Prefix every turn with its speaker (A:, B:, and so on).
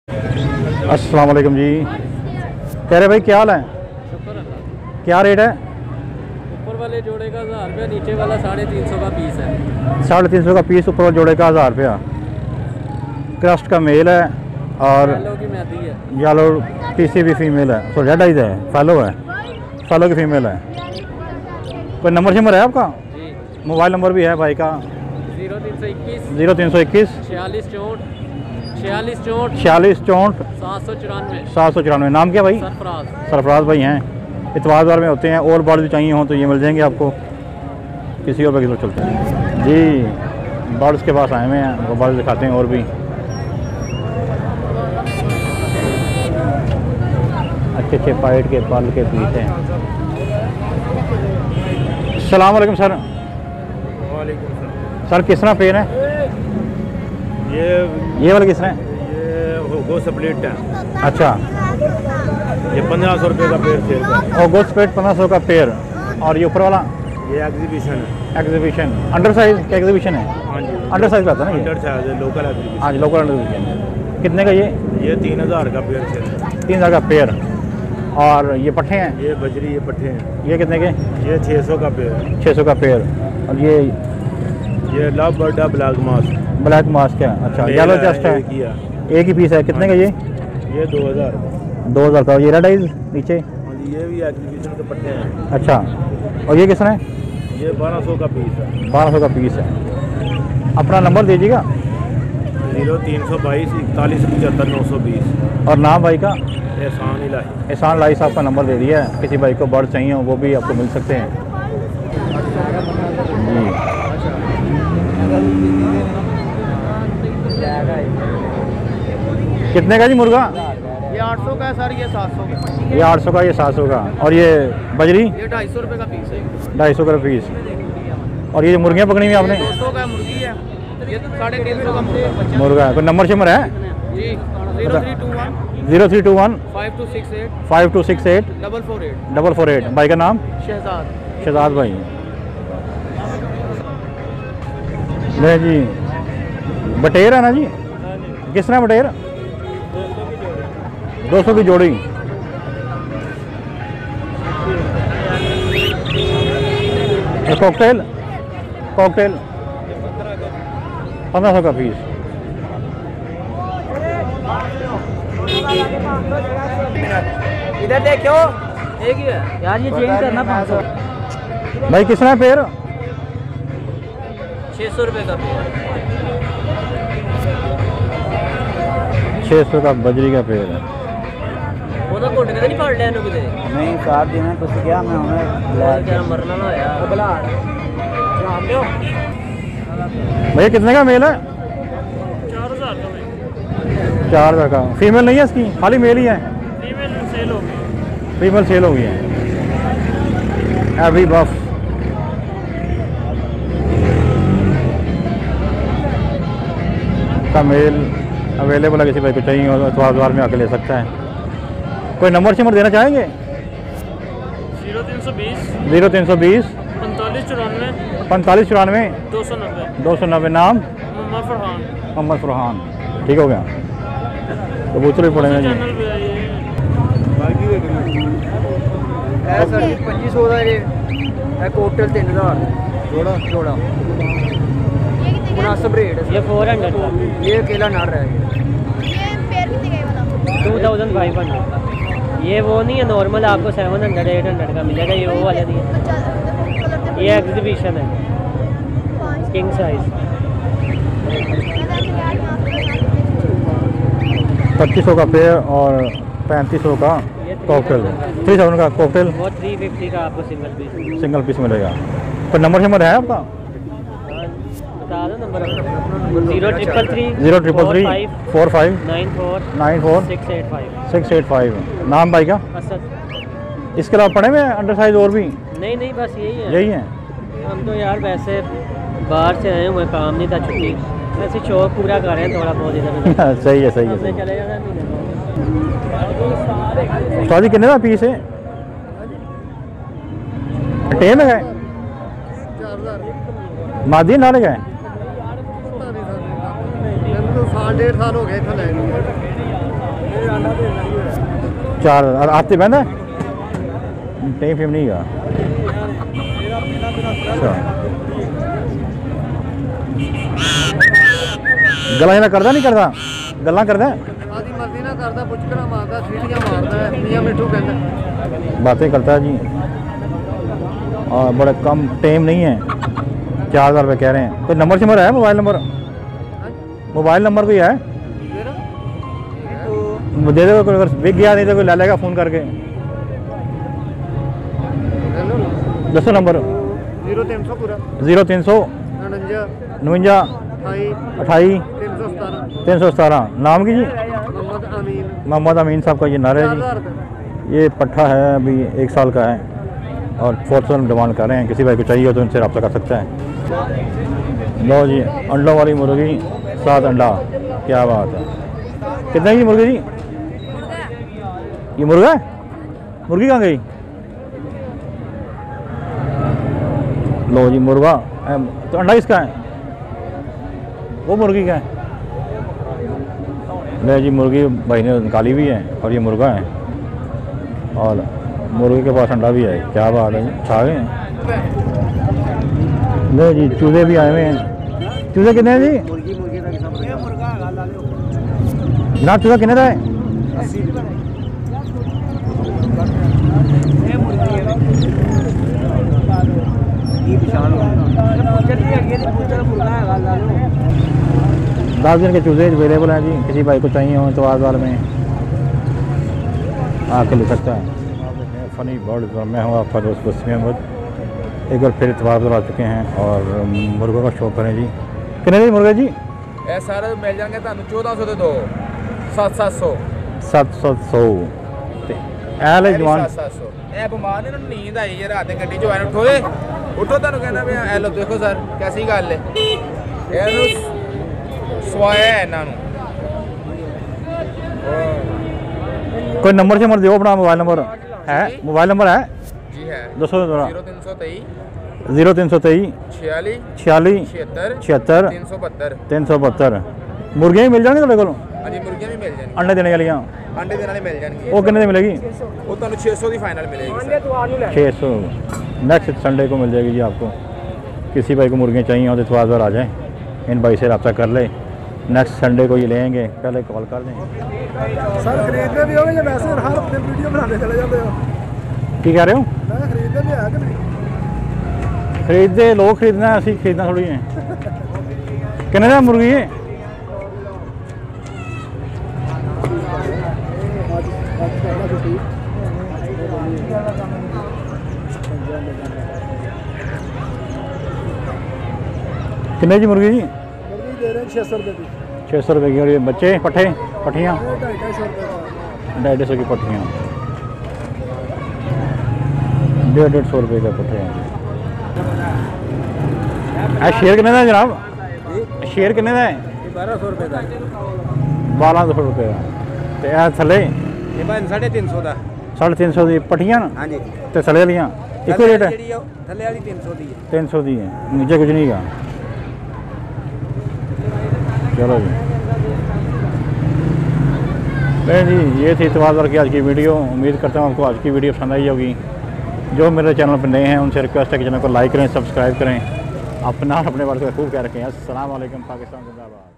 A: अस्सलाम वालेकुम जी। कह रहे भाई क्या हाल है?
B: शुक्र अल्लाह।
A: क्या रेट है?
B: ऊपर वाले जोड़े का 1000 रुपया, नीचे वाला 350 का पीस है।
A: 350 का पीस, ऊपर जोड़े का 1000 रुपया। क्रस्ट का मेल है और
B: येलो की मैदी है।
A: येलो पीसी भी फीमेल है, तो रेड आइज है, फैलो है, फैलो की फीमेल है। कोई नंबर शंबर है आपका?
B: जी।
A: मोबाइल नंबर भी है भाई का?
B: 0321
A: 0321
B: 46 64 46 64
A: 46 64
B: 794
A: 794। नाम क्या भाई?
B: सरफराज।
A: सरफराज भाई हैं, इतवार बार में होते हैं। और बर्ड भी चाहिए हों तो ये मिल जाएंगे आपको। किसी और पर चलते हैं जी। बर्ड्स के पास आए हुए हैं, वो बर्ड्स दिखाते हैं। और भी अच्छे अच्छे फाइट के पल के पीस हैं। अस्सलाम वालेकुम सर।
C: वालेकुम
A: सर किस तरह पेड़ है? ये वाला किस तरह है?
C: ये गोश्त प्लेट है।
A: अच्छा,
C: ये 1500 रुपये का पेड़ सेल का है।
A: और गोश्त प्लेट 1500 का पेड़। और ये ऊपर वाला
C: ये एग्जीबिशन है।
A: एग्जीबिशन अंडर साइज का एग्जीबिशन है?
C: हाँ जी,
A: अंडर साइज का था ना ये?
C: अंडर साइज है, लोकल एग्जीबिशन।
A: हाँ जी, लोकल एग्जीबिशन। कितने का ये?
C: 3000 का पेड़ सेल है।
A: 3000 का पेड़। और ये पट्ठे हैं?
C: ये बजरी, ये पट्टे हैं।
A: ये कितने के?
C: ये 600 का पेड़ है।
A: 600 का पेड़। और ये
C: love bird black mask
A: black mask है। अच्छा, येलो चेस्ट है, एक ही पीस है। कितने का ये?
C: ये 2000
A: 2000 का। ये रेड आइज नीचे?
C: हाँ जी, ये भी एग्जीबिशन के पट्टे हैं।
A: अच्छा, और ये किस तरह है?
C: ये 1200 का पीस है।
A: 1200 का पीस है। अपना नंबर दीजिएगा।
C: 0322 41 75 920।
A: और नाम भाई का?
C: एहसान इलाही।
A: एहसान लाई साहब का नंबर दे दिया है। किसी भाई को बर्ड चाहिए हो वो भी आपको मिल सकते हैं जी। कितने का जी मुर्गा?
B: ये 800 का है सर, ये 700 का।
A: ये 800 का, ये 700 का। और ये बजरी?
B: ये 250 रुपये का पीस है।
A: 250 का पीस। और ये मुर्गियाँ पकड़ी हुई आपने?
B: 200 का मुर्गी है, ये 350 का मुर्गा।
A: मुर्गा है। कोई नंबर शंबर है?
B: जी। 0321
A: 0321
B: 5268
A: 5268
B: 448।
A: 448। भाई का नाम?
B: शहजाद।
A: शहजाद भाई। नहीं जी, बटेर है ना जी? किस तरह बटेर? 200 की जोड़ी। कॉकटेल? कॉकटेल 1500 का पीस।
B: इधर देखो, एक ही है यार, ये चेंज करना 500।
A: भाई किस तरह पेड़?
B: 600 रुपये का पेड़।
A: 600 का बजरी का पेड़ है।
B: वो तो घुट के नहीं पड़ लिया किते
D: नहीं साहब जी, मैं कुछ क्या मैं
B: और क्या मरना ना होया बला नाम लो।
A: भैया कितने का मेल है?
B: 4000 का भाई।
A: 4000 का। फीमेल नहीं है इसकी, खाली मेल ही है?
B: फीमेल सेल हो गई।
A: फीमेल सेल हो गई है। एवरी बफ। का मेल अवेलेबल है, किसी भाई को चाहिए हो तो बाजार में आके ले सकता है। कोई नंबर शंबर देना चाहेंगे?
B: 0320
A: 0320
B: 4594
A: 4594
B: 290
A: 290। नाम?
B: मोहम्मद फरहान।
A: मोहम्मद फरहान। ठीक हो गया। कबूतर भी पड़ेंगे जी।
B: चैनल पे आइए।
D: है सर जी 2500 का। ये कोटल 3000 जोड़ा मुनासिब रेट है।
B: ये 400 का।
D: ये अकेला नर है।
E: ये पेड़ कितने का ये वाला?
B: 2500। ये वो नहीं है नॉर्मल, आपको 700 800 का मिलेगा। ये वो वाला नहीं है, ये एग्जीबिशन है, किंग साइज।
A: 2500 का पेड़ और 3500 का कॉकटेल। 3000 का कॉकटेल।
B: वो 350 का आपको सिंगल पीस
A: मिलेगा। तो नंबर शंबर है आपका?
B: बता दो नंबर। 0333
A: 0333 45
B: 94
A: 94
B: 685।
A: 685। नाम भाई का?
B: असद।
A: इसके अलावा पड़े हुए अंडर साइज और भी?
B: नहीं नहीं, बस यही है।
A: यही है।
B: हम तो यार वैसे बाहर से आए हुए, काम नहीं था, छुट्टी, वैसे शौक पूरा कर रहे हैं थोड़ा बहुत इधर।
A: सही है, सही है,
B: हमने
A: सही है।
B: चले जाना महीने
A: उस्ताद जी कितने का पीस है? टेम है गए मादी नाले गए?
D: साल 1.5 साल हो गए इतना।
A: 4 और आते बंद है टाइम फेम नहीं गा अच्छा गला जरा करदा नहीं करदा गल्लां करदा
D: आदी मर्जी ना करदा पुचकड़ा मारदा सीटियां मारदा है मियां मिठू कहंदा
A: बातें करता है जी और बड़ा कम टाइम नहीं है 4000 रुपये कह रहे हैं कोई नंबर शंबर है मोबाइल नंबर कोई है दे दो कोई अगर बिक गया नहीं तो कोई ले लेगा फ़ोन करके दसो नंबर
D: 0300 पूरा
A: 0300
D: 49
A: 59
D: 28
A: 28
D: 317
A: 317 नाम की जी
D: मोहम्मद अमीन
A: मोहम्मद अमीन साहब का ये नारा है
D: 4000
A: जी
D: रुपये
A: ये पट्ठा है अभी 1 साल का है और 4,000 डिमांड कर रहे हैं किसी भाई को चाहिए हो तो उनसे रब्ता कर सकता है। लो जी अंडों वाली मुर्गी 7 अंडा क्या बात है कितना जी मुर्गी जी ये मुर्गा है मुर्गी कहाँ गई लो जी मुर्गा तो अंडा किसका है वो मुर्गी का है ले जी मुर्गी भाई ने निकाली भी है और ये मुर्गा है और मुर्गी के पास अंडा भी है क्या बात है छा गए हैं ले जी चूजे भी आए हुए हैं चूजे कितने हैं जी ना चूजा कितने का है दस दिन के चूजे अवेलेबल हैं जी किसी भाई को चाहिए हो तो आजवाल में आके ले सकता है। फ़नी बर्ड मैं हूँ आपका दोस्त बस्मी अहमद एक बार फिर इतवार आ चुके हैं और मुर्गों का शौक करें जी कितने जी मुर्गे जी
C: ਇਹ ਸਾਰੇ ਮਿਲ ਜਾਣਗੇ ਤੁਹਾਨੂੰ 1400 ਦੇ ਦੋ 700
A: 700 ਤੇ ਇਹ ਲੈ ਜਵਾਨ
C: 700 ਇਹ ਬਿਮਾਰ ਨੇ ਨੂੰ ਨੀਂਦ ਆਈ ਜੇ ਰਾਤ ਦੇ ਗੱਡੀ ਚੋਂ ਆਏ ਉੱਠੋ ਏ ਉੱਠੋ ਤੁਹਾਨੂੰ ਕਹਿੰਦਾ ਵੀ ਇਹ ਲੋ ਦੇਖੋ ਸਰ ਕੈਸੀ ਗੱਲ ਹੈ ਇਹਨੂੰ ਸਵਾਇਆ ਇਹਨਾਂ ਨੂੰ
A: कोई नंबर से दो अपना मोबाइल नंबर है मोबाइल नंबर है
C: जी है
A: दसो जरा
C: 0323
A: 46
C: 46
A: 76
C: 372
A: 372 मुर्गियाँ भी मिल जाएंगे तेरे को
C: ਹਾਂਜੀ ਮੁਰਗੀਆਂ ਵੀ ਮਿਲ ਜਾਣਗੀਆਂ
A: अंडे देने वाली
C: ਅੰਡੇ ਦੇ ਨਾਲੇ ਮਿਲ ਜਾਣਗੇ
A: वो कितने की मिलेगी
C: ਉਹ ਤੁਹਾਨੂੰ 600 ਦੀ ਫਾਈਨਲ ਮਿਲੇਗੀ ਸਰ
A: 600 नेक्स्ट संडे को मिल जाएगी जी आपको किसी भाई को मुर्गियाँ चाहिए हो तो इतवार आ जाएँ इन भाई से रब्ता कर ले नेक्स्ट संडे को ये लेंगे पहले कॉल कर दें
D: सर खरीदने भी होगे या वैसे हर हफ्ते वीडियो बनाने चले जाते हो
A: की कह रहे हो
D: मैं खरीदने भी है कि नहीं
A: खरीदते लोग खरीदना है असं खरीदना थोड़ी है कितने का मुर्गी है कितने जी मुर्गी जी
D: दे रहे हैं 600 रुपये की
A: 600 रुपये की और ये बच्चे पट्ठे पट्ठियाँ
D: 250 रुपये
A: 250 की पट्ठियाँ 150 रुपये का पट्ठे हैं शेर कितने का है जनाब शेर कितने का है
D: 1200 रुपये का
A: 1200 रुपये का तो यह थले
D: ये भाई 350 का
A: 350 की पट्ठियाँ ना
D: हाँ जी
A: तो थले वालियाँ एक रेट है
D: थले वाली 300 दी है
A: 300 दी है नीचे कुछ नहीं का चलो जी नहीं जी ये थी इतवार की आज की वीडियो उम्मीद करता हूँ आपको आज की वीडियो पसंद आई होगी जो मेरे चैनल पर नए हैं उनसे रिक्वेस्ट है कि चैनल को लाइक करें सब्सक्राइब करें अपना अपने वर्ग का खूब ख्याल रखें अस्सलाम वालेकुम पाकिस्तान जिंदाबाद।